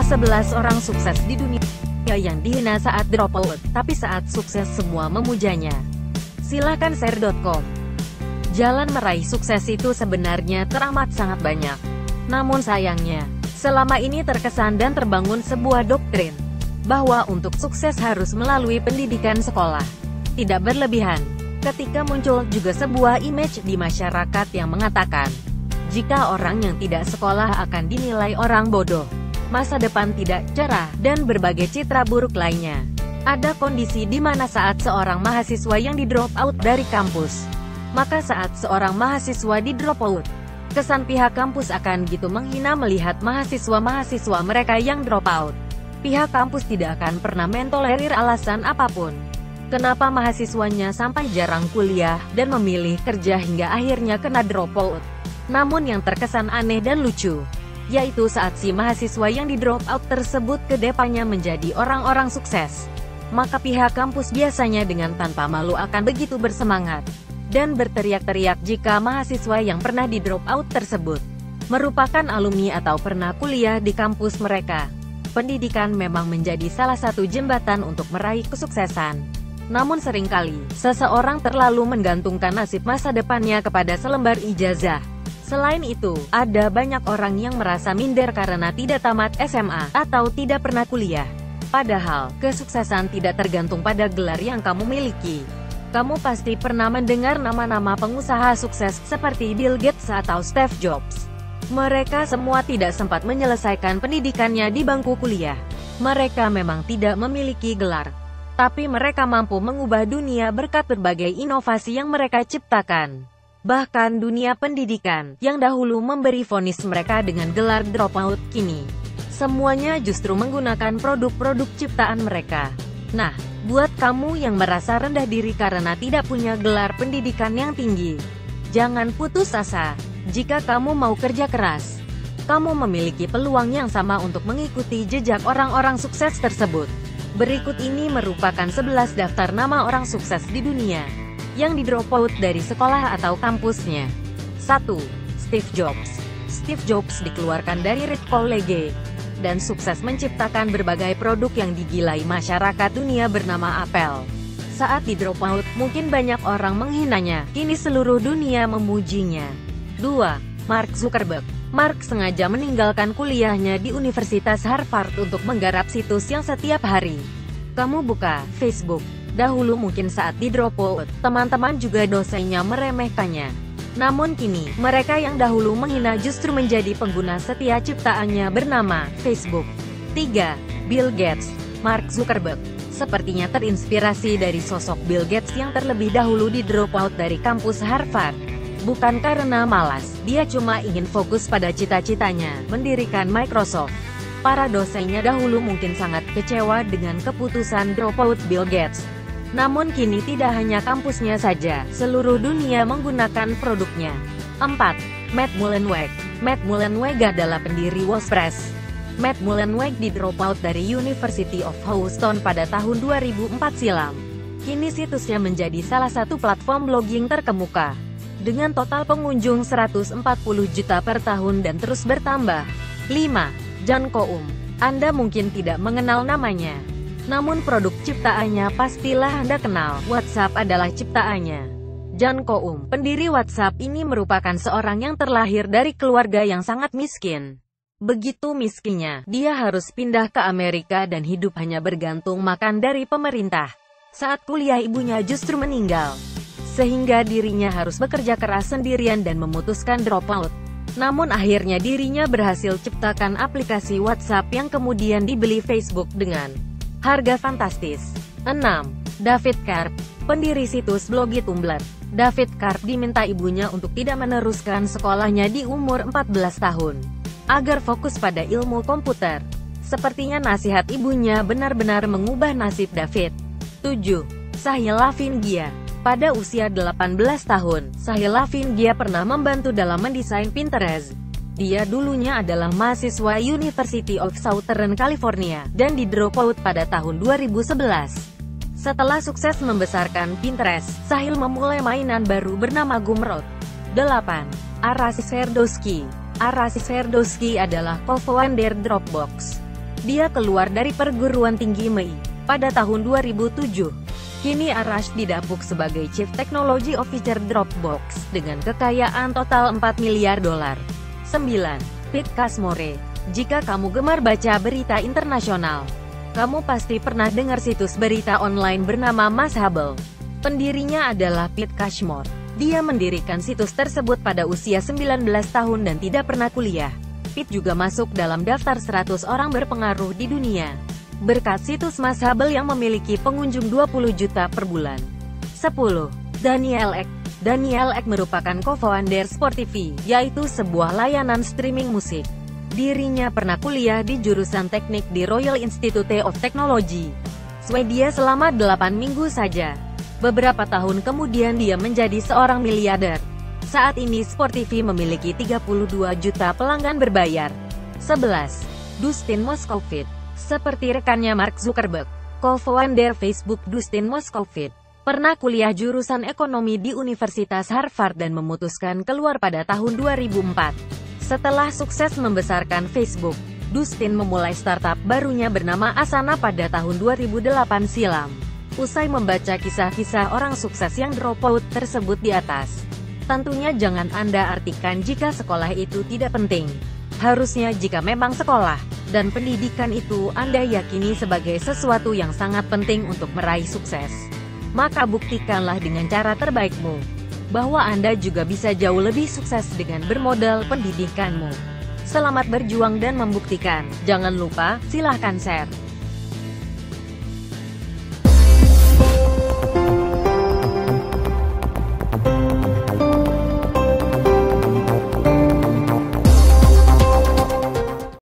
11 orang sukses di dunia yang dihina saat dropout, tapi saat sukses semua memujanya. Silakan share.com. Jalan meraih sukses itu sebenarnya teramat sangat banyak. Namun sayangnya, selama ini terkesan dan terbangun sebuah doktrin bahwa untuk sukses harus melalui pendidikan sekolah. Tidak berlebihan, ketika muncul juga sebuah image di masyarakat yang mengatakan, jika orang yang tidak sekolah akan dinilai orang bodoh, masa depan tidak cerah, dan berbagai citra buruk lainnya. Ada kondisi di mana saat seorang mahasiswa yang di drop out dari kampus, maka saat seorang mahasiswa di drop out, kesan pihak kampus akan gitu menghina melihat mahasiswa-mahasiswa mereka yang drop out. Pihak kampus tidak akan pernah mentolerir alasan apapun kenapa mahasiswanya sampai jarang kuliah dan memilih kerja hingga akhirnya kena drop out. Namun yang terkesan aneh dan lucu, yaitu saat si mahasiswa yang di drop out tersebut kedepannya menjadi orang-orang sukses, maka pihak kampus biasanya dengan tanpa malu akan begitu bersemangat dan berteriak-teriak jika mahasiswa yang pernah di drop out tersebut merupakan alumni atau pernah kuliah di kampus mereka. Pendidikan memang menjadi salah satu jembatan untuk meraih kesuksesan. Namun seringkali, seseorang terlalu menggantungkan nasib masa depannya kepada selembar ijazah. Selain itu, ada banyak orang yang merasa minder karena tidak tamat SMA atau tidak pernah kuliah. Padahal, kesuksesan tidak tergantung pada gelar yang kamu miliki. Kamu pasti pernah mendengar nama-nama pengusaha sukses seperti Bill Gates atau Steve Jobs. Mereka semua tidak sempat menyelesaikan pendidikannya di bangku kuliah. Mereka memang tidak memiliki gelar, tapi mereka mampu mengubah dunia berkat berbagai inovasi yang mereka ciptakan. Bahkan dunia pendidikan, yang dahulu memberi vonis mereka dengan gelar dropout, kini semuanya justru menggunakan produk-produk ciptaan mereka. Nah, buat kamu yang merasa rendah diri karena tidak punya gelar pendidikan yang tinggi, jangan putus asa. Jika kamu mau kerja keras, kamu memiliki peluang yang sama untuk mengikuti jejak orang-orang sukses tersebut. Berikut ini merupakan 11 daftar nama orang sukses di dunia yang di drop out dari sekolah atau kampusnya. 1. Steve Jobs. Steve Jobs dikeluarkan dari Reed College dan sukses menciptakan berbagai produk yang digilai masyarakat dunia bernama Apple. Saat di drop out, mungkin banyak orang menghinanya, kini seluruh dunia memujinya. 2. Mark Zuckerberg. Mark sengaja meninggalkan kuliahnya di Universitas Harvard untuk menggarap situs yang setiap hari kamu buka, Facebook. Dahulu mungkin saat di drop out, teman-teman juga dosennya meremehkannya. Namun kini, mereka yang dahulu menghina justru menjadi pengguna setia ciptaannya bernama Facebook. 3. Bill Gates. Mark Zuckerberg sepertinya terinspirasi dari sosok Bill Gates yang terlebih dahulu di drop out dari kampus Harvard. Bukan karena malas, dia cuma ingin fokus pada cita-citanya, mendirikan Microsoft. Para dosennya dahulu mungkin sangat kecewa dengan keputusan drop out Bill Gates. Namun kini tidak hanya kampusnya saja, seluruh dunia menggunakan produknya. 4. Matt Mullenweg. Matt Mullenweg adalah pendiri WordPress. Matt Mullenweg di drop out dari University of Houston pada tahun 2004 silam. Kini situsnya menjadi salah satu platform blogging terkemuka, dengan total pengunjung 140 juta per tahun dan terus bertambah. 5. John Koum. Anda mungkin tidak mengenal namanya, namun produk ciptaannya pastilah Anda kenal. WhatsApp adalah ciptaannya. John Koum, pendiri WhatsApp ini merupakan seorang yang terlahir dari keluarga yang sangat miskin. Begitu miskinnya, dia harus pindah ke Amerika dan hidup hanya bergantung makan dari pemerintah. Saat kuliah ibunya justru meninggal, sehingga dirinya harus bekerja keras sendirian dan memutuskan drop out. Namun akhirnya dirinya berhasil ciptakan aplikasi WhatsApp yang kemudian dibeli Facebook dengan harga fantastis. 6. David Karp. Pendiri situs blogi Tumblr. David Karp diminta ibunya untuk tidak meneruskan sekolahnya di umur 14 tahun, agar fokus pada ilmu komputer. Sepertinya nasihat ibunya benar-benar mengubah nasib David. 7. Sahil Lavingia. Pada usia 18 tahun, Sahil Lavingia pernah membantu dalam mendesain Pinterest. Dia dulunya adalah mahasiswa University of Southern California, dan di drop out pada tahun 2011. Setelah sukses membesarkan Pinterest, Sahil memulai mainan baru bernama Gumroad. 8. Arash Sverdlovsky. Arash Sverdlovsky adalah co-founder Dropbox. Dia keluar dari perguruan tinggi MEI pada tahun 2007. Kini Arash didapuk sebagai Chief Technology Officer Dropbox dengan kekayaan total 4 miliar dolar. 9. Pete Cashmore. Jika kamu gemar baca berita internasional, kamu pasti pernah dengar situs berita online bernama Mashable. Pendirinya adalah Pete Cashmore. Dia mendirikan situs tersebut pada usia 19 tahun dan tidak pernah kuliah. Pete juga masuk dalam daftar 100 orang berpengaruh di dunia berkat situs Mashable yang memiliki pengunjung 20 juta per bulan. 10. Daniel Ek. Daniel Ek merupakan co-founder Spotify, yaitu sebuah layanan streaming musik. Dirinya pernah kuliah di jurusan teknik di Royal Institute of Technology, Swedia selama 8 minggu saja. Beberapa tahun kemudian dia menjadi seorang miliarder. Saat ini Spotify memiliki 32 juta pelanggan berbayar. 11. Dustin Moskovitz. Seperti rekannya Mark Zuckerberg, co-founder Facebook Dustin Moskovitz pernah kuliah jurusan ekonomi di Universitas Harvard dan memutuskan keluar pada tahun 2004. Setelah sukses membesarkan Facebook, Dustin memulai startup barunya bernama Asana pada tahun 2008 silam. Usai membaca kisah-kisah orang sukses yang dropout tersebut di atas, tentunya jangan Anda artikan jika sekolah itu tidak penting. Harusnya jika memang sekolah dan pendidikan itu Anda yakini sebagai sesuatu yang sangat penting untuk meraih sukses, maka buktikanlah dengan cara terbaikmu bahwa Anda juga bisa jauh lebih sukses dengan bermodal pendidikanmu. Selamat berjuang dan membuktikan. Jangan lupa, silahkan share.